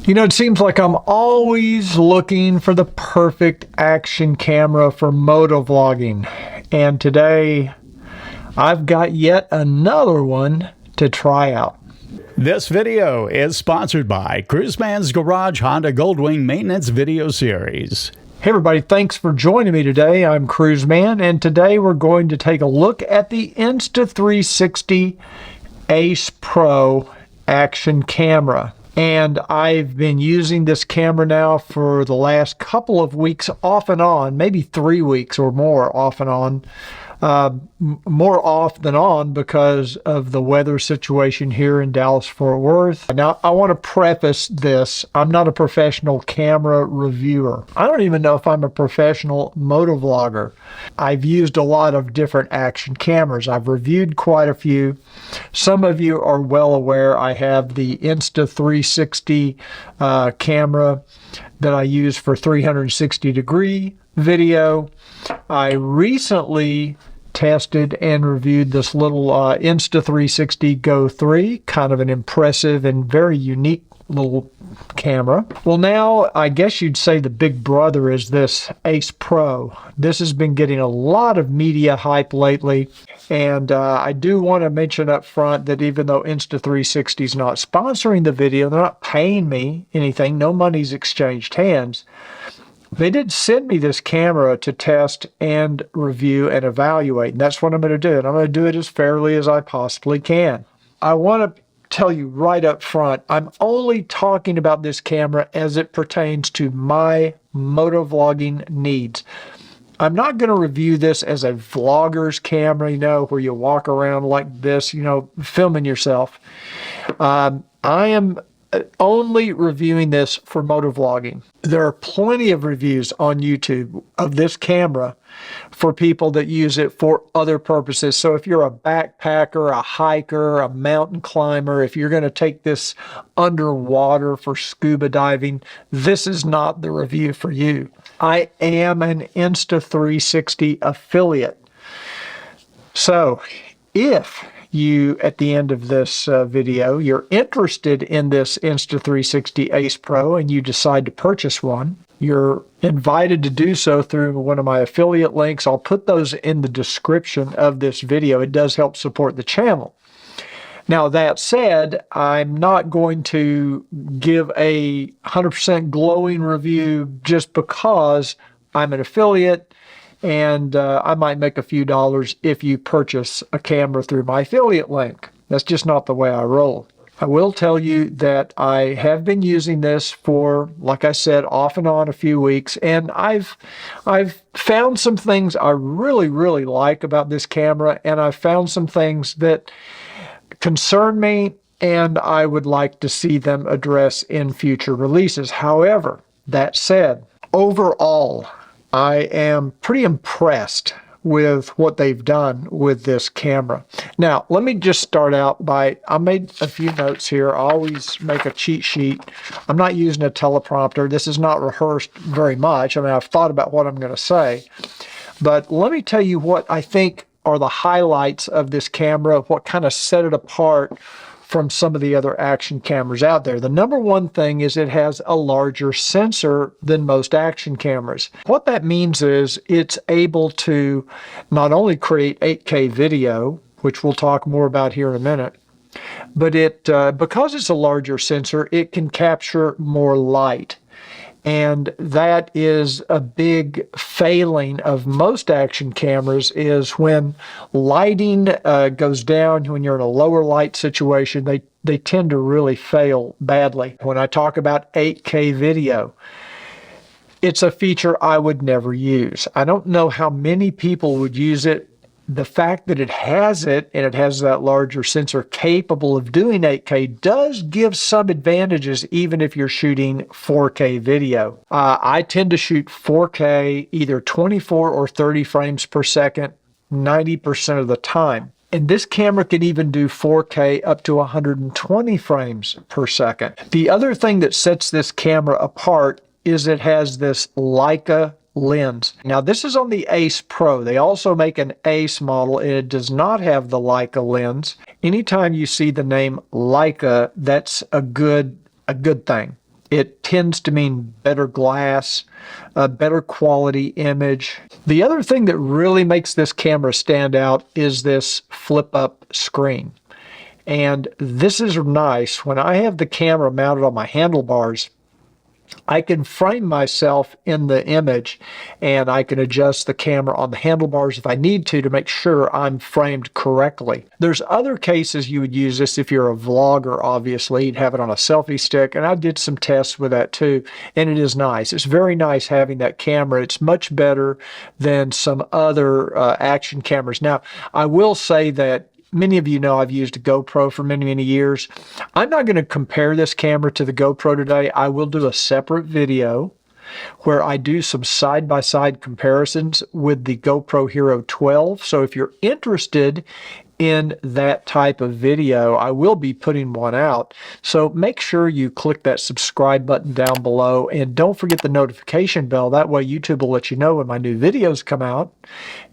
You know, it seems like I'm always looking for the perfect action camera for motovlogging. And today, I've got yet another one to try out. This video is sponsored by Cruiseman's Garage Honda Goldwing Maintenance Video Series. Hey everybody, thanks for joining me today. I'm Cruiseman, and today we're going to take a look at the Insta360 Ace Pro action camera. And I've been using this camera now for the last couple of weeks off and on, maybe 3 weeks or more off and on. More off than on because of the weather situation here in Dallas-Fort Worth. Now, I want to preface this. I'm not a professional camera reviewer. I don't even know if I'm a professional motovlogger. I've used a lot of different action cameras. I've reviewed quite a few. Some of you are well aware I have the Insta360 camera that I use for 360-degree video. I recently tested and reviewed this little Insta360 Go 3, kind of an impressive and very unique little camera. Well, now I guess you'd say the big brother is this Ace Pro. This has been getting a lot of media hype lately, and I do want to mention up front that even though Insta360 is not sponsoring the video, they're not paying me anything, no money's exchanged hands. They did send me this camera to test and review and evaluate, and that's what I'm going to do. And I'm going to do it as fairly as I possibly can. I want to tell you right up front, I'm only talking about this camera as it pertains to my motovlogging needs. I'm not going to review this as a vlogger's camera, you know, where you walk around like this, you know, filming yourself. I am only reviewing this for motovlogging. There are plenty of reviews on YouTube of this camera for people that use it for other purposes. So if you're a backpacker, a hiker, a mountain climber, if you're going to take this underwater for scuba diving, this is not the review for you. I am an Insta360 affiliate. So if you, at the end of this video, you're interested in this Insta360 Ace Pro and you decide to purchase one, you're invited to do so through one of my affiliate links. I'll put those in the description of this video. It does help support the channel. Now, that said, I'm not going to give a 100% glowing review just because I'm an affiliate, and I might make a few dollars if you purchase a camera through my affiliate link. That's just not the way I roll. I will tell you that I have been using this for, like I said, off and on a few weeks, and I've found some things I really like about this camera, and I've found some things that concern me, and I would like to see them address in future releases. However, that said, overall, I am pretty impressed with what they've done with this camera. Now, let me just start out by, I made a few notes here. I always make a cheat sheet. I'm not using a teleprompter. This is not rehearsed very much. I mean, I've thought about what I'm going to say. But let me tell you what I think are the highlights of this camera, what kind of set it apart from some of the other action cameras out there. The number one thing is it has a larger sensor than most action cameras. What that means is it's able to not only create 8K video, which we'll talk more about here in a minute, but because it's a larger sensor, it can capture more light. And that is a big failing of most action cameras, is when lighting goes down, when you're in a lower light situation, they tend to really fail badly. When I talk about 8K video, it's a feature I would never use. I don't know how many people would use it. The fact that it has it, and it has that larger sensor capable of doing 8K, does give some advantages even if you're shooting 4K video. I tend to shoot 4K either 24 or 30 frames per second 90% of the time. And this camera can even do 4K up to 120 frames per second. The other thing that sets this camera apart is it has this Leica lens. Now, this is on the Ace Pro. They also make an Ace model, and it does not have the Leica lens. Anytime you see the name Leica, that's a good thing. It tends to mean better glass, a better quality image. The other thing that really makes this camera stand out is this flip-up screen. And this is nice. When I have the camera mounted on my handlebars, I can frame myself in the image, and I can adjust the camera on the handlebars if I need to make sure I'm framed correctly. There's other cases you would use this if you're a vlogger, obviously. You'd have it on a selfie stick, and I did some tests with that too, and it is nice. It's very nice having that camera. It's much better than some other action cameras. Now, I will say that many of you know I've used a GoPro for many, many years. I'm not going to compare this camera to the GoPro today. I will do a separate video where I do some side-by-side comparisons with the GoPro Hero 12. So if you're interested in that type of video, I will be putting one out. So make sure you click that subscribe button down below, and don't forget the notification bell. That way YouTube will let you know when my new videos come out.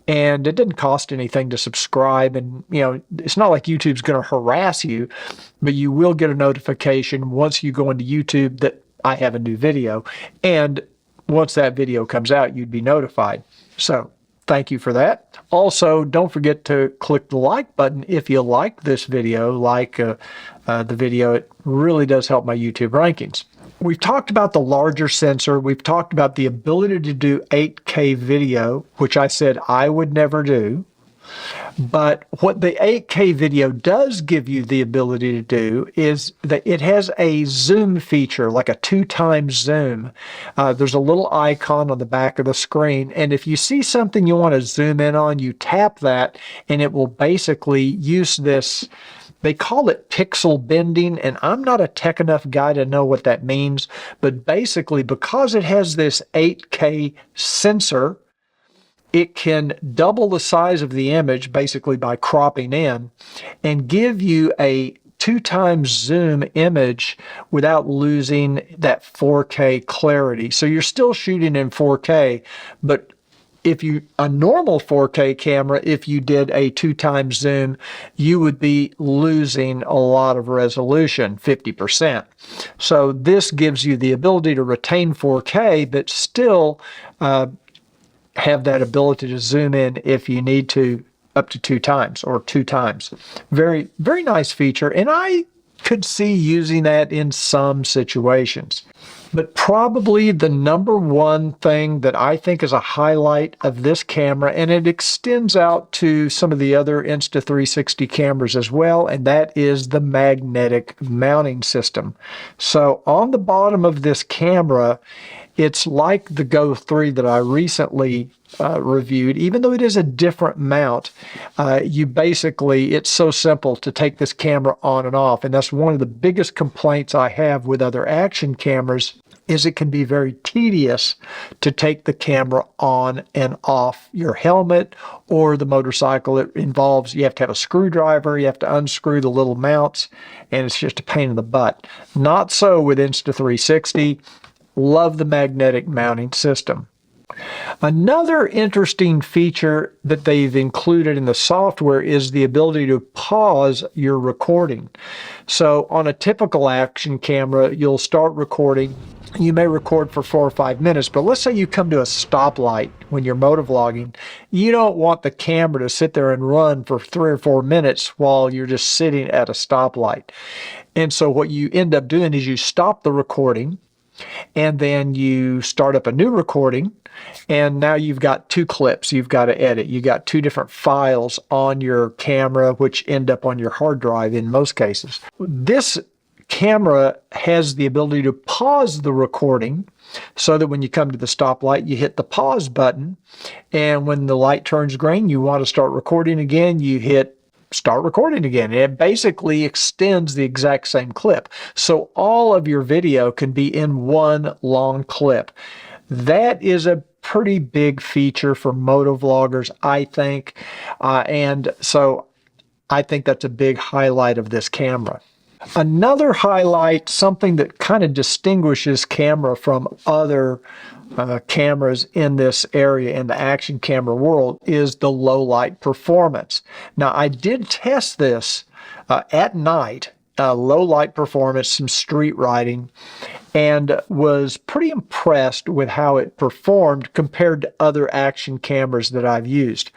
And it didn't cost anything to subscribe, and it's not like YouTube's going to harass you, but you will get a notification once you go into YouTube that I have a new video, and once that video comes out, you'd be notified. So thank you for that. Also, don't forget to click the like button if you like this video, like the video. It really does help my YouTube rankings. We've talked about the larger sensor. We've talked about the ability to do 8K video, which I said I would never do. But what the 8K video does give you the ability to do is that it has a zoom feature, like a 2x zoom. There's a little icon on the back of the screen, and if you see something you want to zoom in on, you tap that, and it will basically use this. They call it pixel bending, and I'm not a tech enough guy to know what that means, but basically because it has this 8K sensor, it can double the size of the image basically by cropping in and give you a 2x zoom image without losing that 4K clarity. So you're still shooting in 4K, but a normal 4K camera, if you did a 2x zoom, you would be losing a lot of resolution, 50%. So this gives you the ability to retain 4K, but still have that ability to zoom in if you need to, up to 2x or 2x. Very, very nice feature, and I could see using that in some situations. But probably the number one thing that I think is a highlight of this camera, and it extends out to some of the other Insta360 cameras as well, and that is the magnetic mounting system. So on the bottom of this camera, it's like the Go 3 that I recently reviewed. Even though it is a different mount, it's so simple to take this camera on and off. And that's one of the biggest complaints I have with other action cameras, is it can be very tedious to take the camera on and off your helmet or the motorcycle. It involves, you have to have a screwdriver, you have to unscrew the little mounts, and it's just a pain in the butt. Not so with Insta360. Love the magnetic mounting system. Another interesting feature that they've included in the software is the ability to pause your recording. So on a typical action camera, you'll start recording. You may record for 4 or 5 minutes, but let's say you come to a stoplight when you're motovlogging. You don't want the camera to sit there and run for 3 or 4 minutes while you're just sitting at a stoplight. And so what you end up doing is you stop the recording, and then you start up a new recording, and now you've got 2 clips you've got to edit. You got 2 different files on your camera, which end up on your hard drive in most cases. This camera has the ability to pause the recording so that when you come to the stoplight, you hit the pause button, and when the light turns green, you want to start recording again, you hit start recording again. It basically extends the exact same clip. So all of your video can be in one long clip. That is a pretty big feature for motovloggers, I think. And so I think that's a big highlight of this camera. Another highlight, something that kind of distinguishes camera from other cameras in this area in the action camera world, is the low light performance. Now, I did test this at night low light performance, some street riding, and was pretty impressed with how it performed compared to other action cameras that I've used.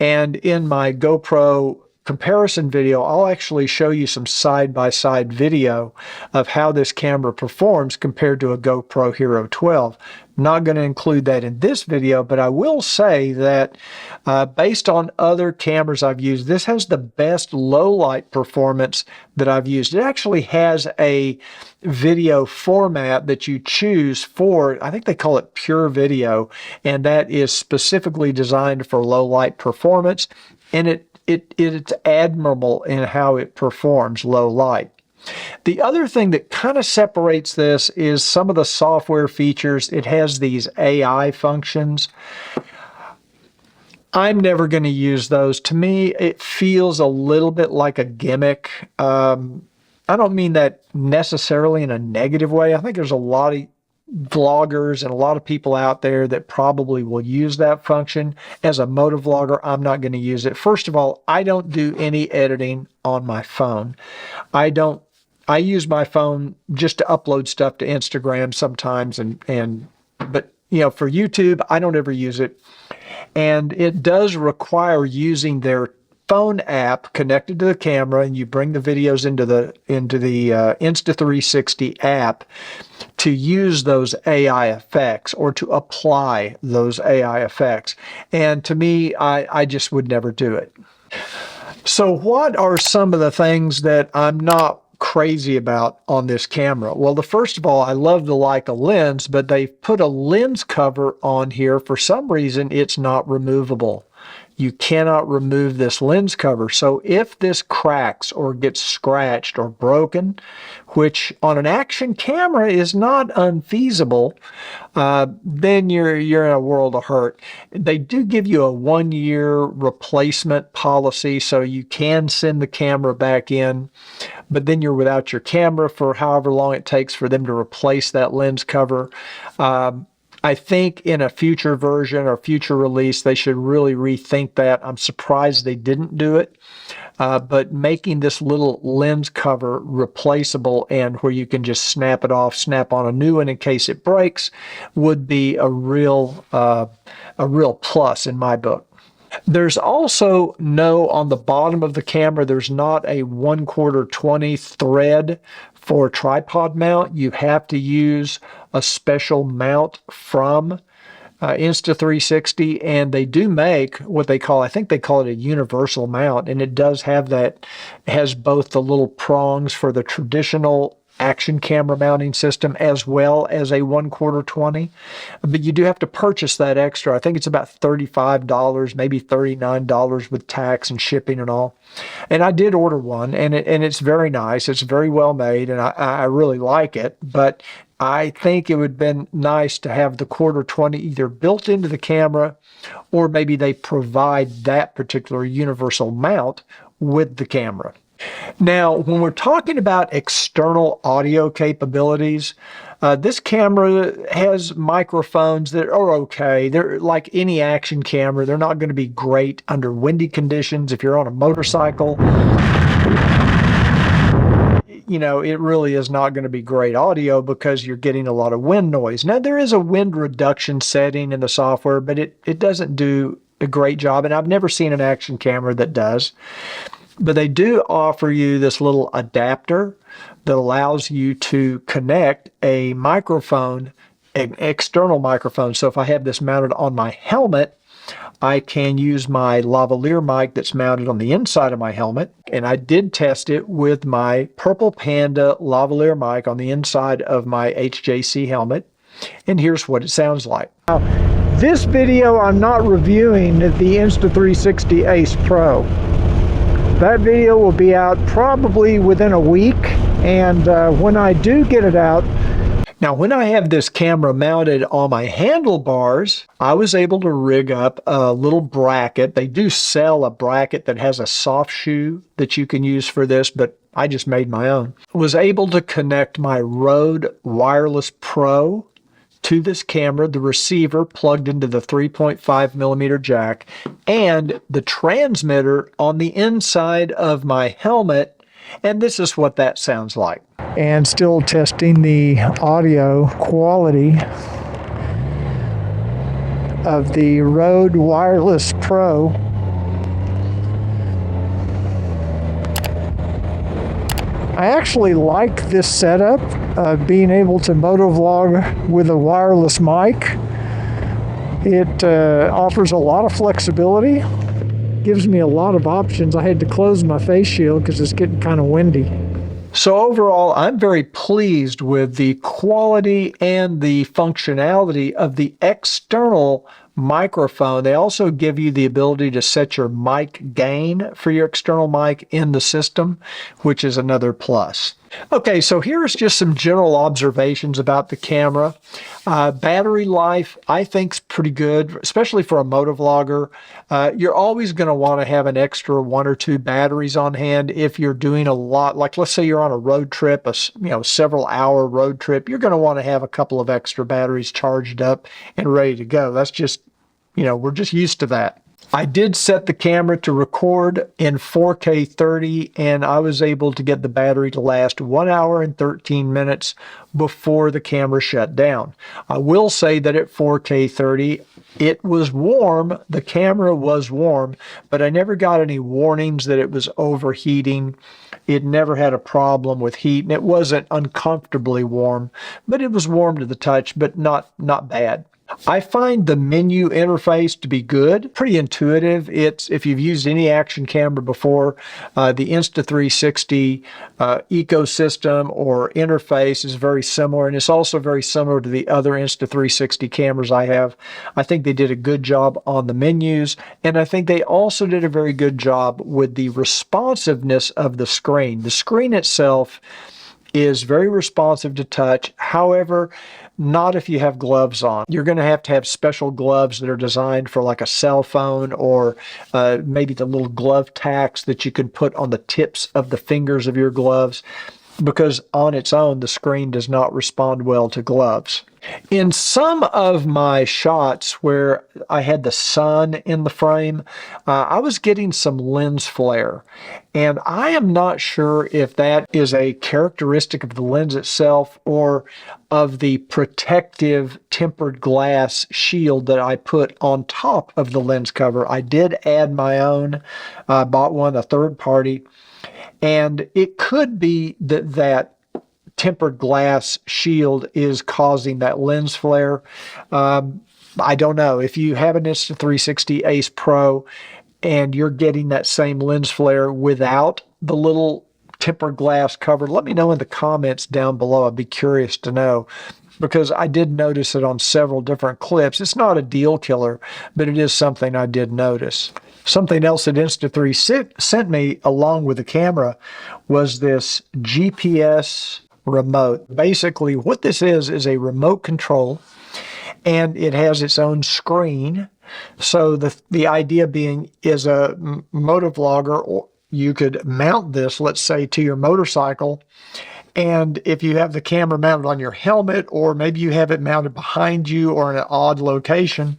And in my GoPro comparison video, I'll actually show you some side-by-side video of how this camera performs compared to a GoPro Hero 12. I'm not going to include that in this video, but I will say that based on other cameras I've used, this has the best low light performance that I've used. It actually has a video format that you choose for, I think they call it pure video, and that is specifically designed for low light performance, and it's admirable in how it performs low light. The other thing that kind of separates this is some of the software features. It has these AI functions. I'm never going to use those. To me, it feels a little bit like a gimmick. I don't mean that necessarily in a negative way. I think there's a lot of vloggers and a lot of people out there that probably will use that function. As a motovlogger, I'm not going to use it. First of all, I don't do any editing on my phone. I use my phone just to upload stuff to Instagram sometimes, but you know, for YouTube, I don't ever use it. And it does require using their phone app connected to the camera, and you bring the videos into the Insta360 app to use those AI effects or to apply those AI effects. And to me, I just would never do it. So what are some of the things that I'm not crazy about on this camera? Well, first of all, I love the Leica lens, but they've put a lens cover on here. For some reason, it's not removable. You cannot remove this lens cover. So if this cracks or gets scratched or broken, which on an action camera is not unfeasible, then you're in a world of hurt. They do give you a 1-year replacement policy, so you can send the camera back in, but then you're without your camera for however long it takes for them to replace that lens cover. I think in a future version or future release, they should really rethink that. I'm surprised they didn't do it, but making this little lens cover replaceable and where you can just snap it off, snap on a new one in case it breaks, would be a real plus in my book. There's also on the bottom of the camera, there's not a 1/4 20 thread for tripod mount. You have to use a special mount from Insta360, and they do make what they call, I think they call it a universal mount, and it does have that, it has both the little prongs for the traditional action camera mounting system as well as a 1/4 20, but you do have to purchase that extra. I think it's about $35, maybe $39 with tax and shipping and all. And I did order one, and it's very nice. It's very well made, and I really like it. But I think it would have been nice to have the 1/4 20 either built into the camera, or maybe they provide that particular universal mount with the camera. Now, when we're talking about external audio capabilities, this camera has microphones that are okay. They're like any action camera. They're not going to be great under windy conditions. If you're on a motorcycle, you know, it really is not going to be great audio because you're getting a lot of wind noise. Now, there is a wind reduction setting in the software, but it doesn't do a great job, and I've never seen an action camera that does. But they do offer you this little adapter that allows you to connect a microphone, an external microphone. So if I have this mounted on my helmet, I can use my lavalier mic that's mounted on the inside of my helmet. And I did test it with my Purple Panda lavalier mic on the inside of my HJC helmet. And here's what it sounds like. Now, this video, I'm not reviewing the Insta360 Ace Pro. That video will be out probably within a week, and when I do get it out, now when I have this camera mounted on my handlebars, I was able to rig up a little bracket. They do sell a bracket that has a soft shoe that you can use for this, but I just made my own. I was able to connect my Rode Wireless Pro to this camera, the receiver plugged into the 3.5mm jack, and the transmitter on the inside of my helmet And this is what that sounds like. And still testing the audio quality of the Rode Wireless Pro. I actually like this setup, being able to motovlog with a wireless mic. It offers a lot of flexibility, gives me a lot of options. I had to close my face shield because it's getting kind of windy. So overall, I'm very pleased with the quality and the functionality of the external microphone. They also give you the ability to set your mic gain for your external mic in the system, which is another plus. Okay, so here's just some general observations about the camera. Battery life, I think, is pretty good, especially for a motovlogger. You're always going to want to have an extra 1 or 2 batteries on hand if you're doing a lot. Like, let's say you're on a road trip, several hour road trip. You're going to want to have a couple of extra batteries charged up and ready to go. That's just, we're just used to that. I did set the camera to record in 4K 30, and I was able to get the battery to last 1 hour and 13 minutes before the camera shut down. I will say that at 4K 30, it was warm, the camera was warm, but I never got any warnings that it was overheating. It never had a problem with heat, and it wasn't uncomfortably warm, but it was warm to the touch, but not bad. I find the menu interface to be good, pretty intuitive. If you've used any action camera before, the Insta360 ecosystem or interface is very similar, and it's also very similar to the other Insta360 cameras I have. I think they did a good job on the menus, and I think they also did a very good job with the responsiveness of the screen. The screen itself is very responsive to touch. However, not if you have gloves on. You're going to have special gloves that are designed for like a cell phone, or maybe the little glove tacks that you can put on the tips of the fingers of your gloves, because on its own, the screen does not respond well to gloves. In some of my shots where I had the sun in the frame, I was getting some lens flare. And I am not sure if that is a characteristic of the lens itself or of the protective tempered glass shield that I put on top of the lens cover. I did add my own, bought one, a third party, and it could be that tempered glass shield is causing that lens flare. I don't know. If you have an Insta360 Ace Pro and you're getting that same lens flare without the little tempered glass cover, let me know in the comments down below. I'd be curious to know, because I did notice it on several different clips. It's not a deal killer, but it is something I did notice. Something else that Insta360 sent me along with the camera was this GPS remote. Basically, what this is a remote control, and it has its own screen. So the idea being, is a motovlogger, or you could mount this, let's say, to your motorcycle, and if you have the camera mounted on your helmet, or maybe you have it mounted behind you or in an odd location,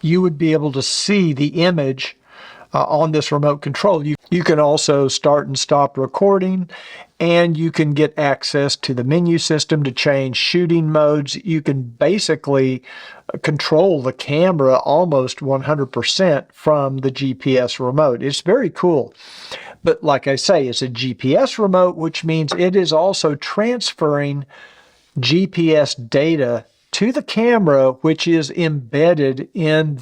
you would be able to see the image on this remote control. You can also start and stop recording, and you can get access to the menu system to change shooting modes. You can basically control the camera almost 100% from the GPS remote. It's very cool. But like I say, it's a GPS remote, which means it is also transferring GPS data to the camera, which is embedded in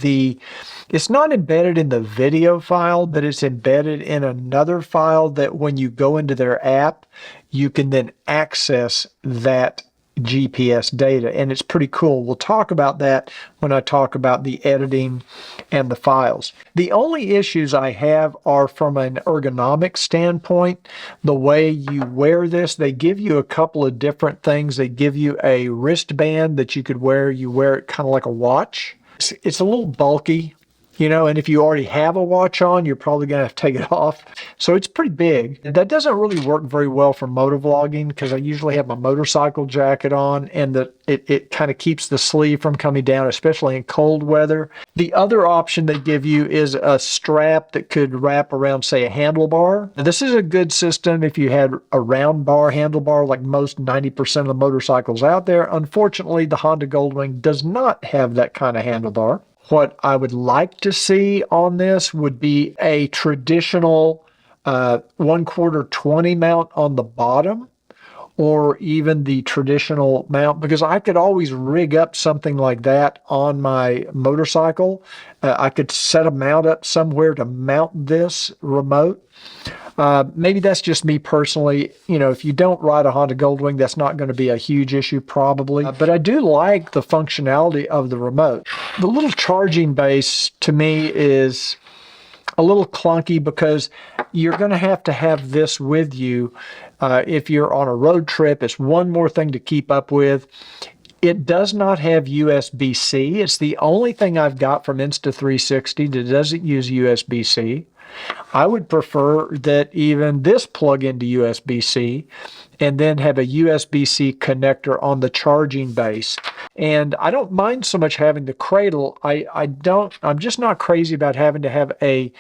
it's not embedded in the video file, but it's embedded in another file that when you go into their app, you can then access that GPS data, and it's pretty cool. We'll talk about that when I talk about the editing and the files. The only issues I have are from an ergonomic standpoint. The way you wear this, they give you a couple of different things. They give you a wristband that you could wear. You wear it kind of like a watch. It's a little bulky. And if you already have a watch on, you're probably going to have to take it off. So it's pretty big. That doesn't really work very well for motovlogging because I usually have my motorcycle jacket on, and it kind of keeps the sleeve from coming down, especially in cold weather. The other option they give you is a strap that could wrap around, say, a handlebar. Now, this is a good system if you had a round bar handlebar like most 90% of the motorcycles out there. Unfortunately, the Honda Goldwing does not have that kind of handlebar. What I would like to see on this would be a traditional 1/4 20 mount on the bottom, or even the traditional mount, because I could always rig up something like that on my motorcycle. I could set a mount up somewhere to mount this remote. Maybe that's just me personally. If you don't ride a Honda Goldwing, that's not going to be a huge issue probably. But I do like the functionality of the remote. The little charging base to me is a little clunky because you're going to have this with you if you're on a road trip. It's one more thing to keep up with. It does not have USB-C. It's the only thing I've got from Insta360 that doesn't use USB-C. I would prefer that even this plug into USB-C and then have a USB-C connector on the charging base. And I don't mind so much having the cradle. I'm just not crazy about having to have a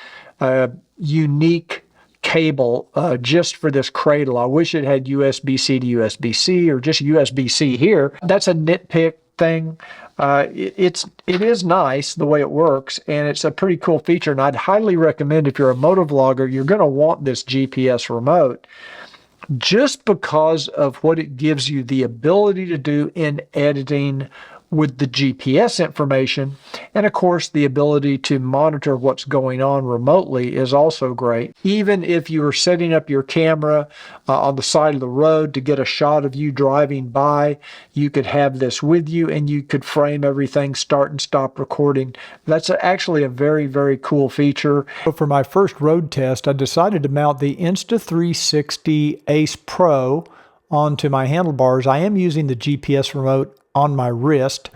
unique cable just for this cradle. I wish it had USB-C to USB-C or just USB-C here. That's a nitpick thing. It is nice the way it works, and it's a pretty cool feature, and I'd highly recommend if you're a motovlogger, you're going to want this GPS remote just because of what it gives you the ability to do in editing with the GPS information. And of course, the ability to monitor what's going on remotely is also great. Even if you are setting up your camera on the side of the road to get a shot of you driving by, you could have this with you and you could frame everything, start and stop recording. That's actually a very, very cool feature. So for my first road test, I decided to mount the Insta360 Ace Pro onto my handlebars. I am using the GPS remote on my wrist.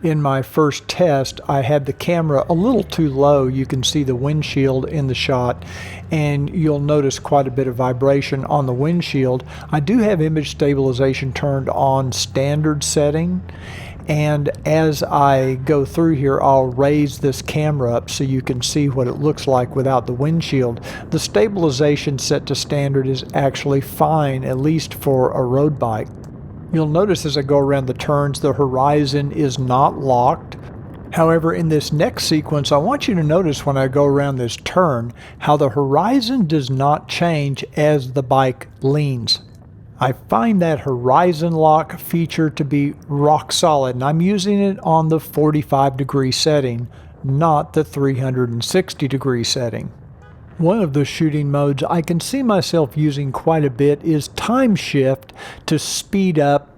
In my first test, I had the camera a little too low. You can see the windshield in the shot, and you'll notice quite a bit of vibration on the windshield. I do have image stabilization turned on standard setting, and as I go through here, I'll raise this camera up so you can see what it looks like without the windshield. The stabilization set to standard is actually fine, at least for a road bike. You'll notice as I go around the turns, the horizon is not locked. However, in this next sequence, I want you to notice when I go around this turn, how the horizon does not change as the bike leans. I find that horizon lock feature to be rock solid, and I'm using it on the 45-degree setting, not the 360-degree setting. One of the shooting modes I can see myself using quite a bit is time shift to speed up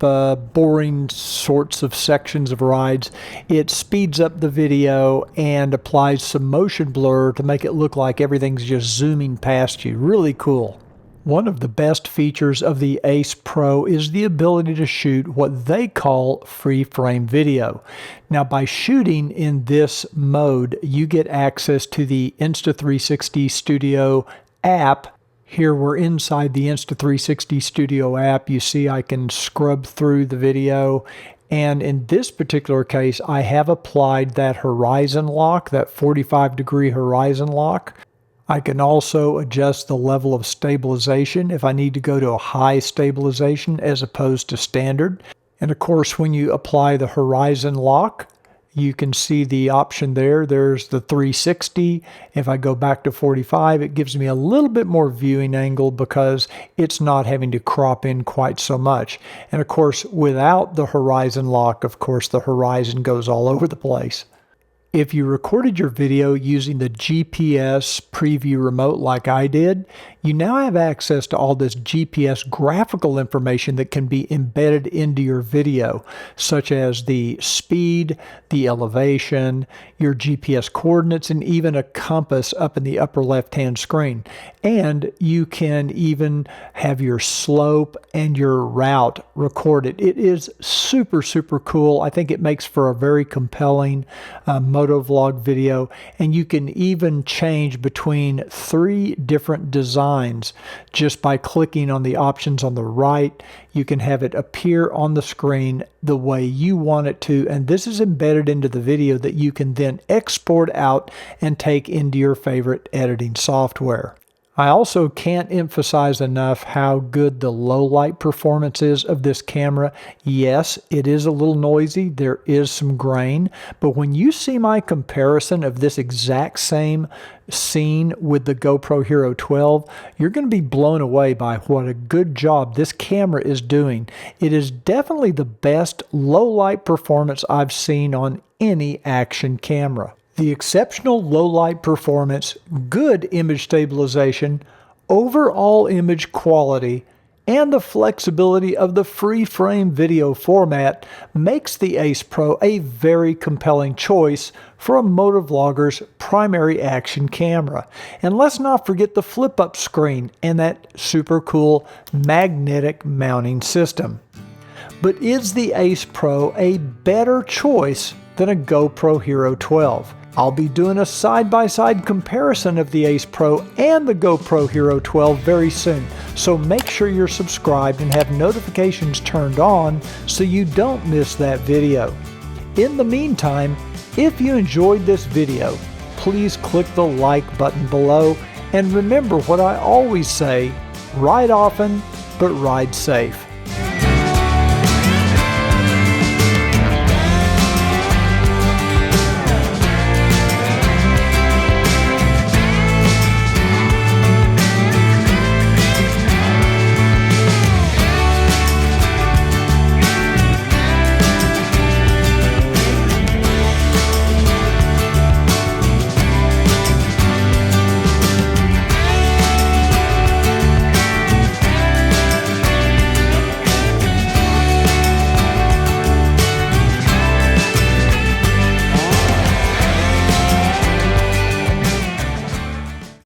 boring sorts of sections of rides. It speeds up the video and applies some motion blur to make it look like everything's just zooming past you. Really cool. One of the best features of the Ace Pro is the ability to shoot what they call free-frame video. Now, by shooting in this mode, you get access to the Insta360 Studio app. Here we're inside the Insta360 Studio app. You see I can scrub through the video. And in this particular case, I have applied that horizon lock, that 45-degree horizon lock. I can also adjust the level of stabilization if I need to go to a high stabilization as opposed to standard. And of course, when you apply the horizon lock, you can see the option there. There's the 360. If I go back to 45, it gives me a little bit more viewing angle because it's not having to crop in quite so much. And of course, without the horizon lock, of course, the horizon goes all over the place. If you recorded your video using the GPS preview remote like I did, you now have access to all this GPS graphical information that can be embedded into your video, such as the speed, the elevation, your GPS coordinates, and even a compass up in the upper left-hand screen. And you can even have your slope and your route recorded. It is super, super cool. I think it makes for a very compelling motorcycle MOTOVLOG video, and you can even change between 3 different designs just by clicking on the options on the right. You can have it appear on the screen the way you want it to, and this is embedded into the video that you can then export out and take into your favorite editing software. I also can't emphasize enough how good the low light performance is of this camera. Yes, it is a little noisy, there is some grain, but when you see my comparison of this exact same scene with the GoPro Hero 12, you're going to be blown away by what a good job this camera is doing. It is definitely the best low light performance I've seen on any action camera. The exceptional low light performance, good image stabilization, overall image quality, and the flexibility of the free-frame video format makes the Ace Pro a very compelling choice for a motovlogger's primary action camera. And let's not forget the flip-up screen and that super cool magnetic mounting system. But is the Ace Pro a better choice than a GoPro Hero 12? I'll be doing a side-by-side comparison of the Ace Pro and the GoPro Hero 12 very soon, so make sure you're subscribed and have notifications turned on so you don't miss that video. In the meantime, if you enjoyed this video, please click the like button below, and remember what I always say, ride often, but ride safe.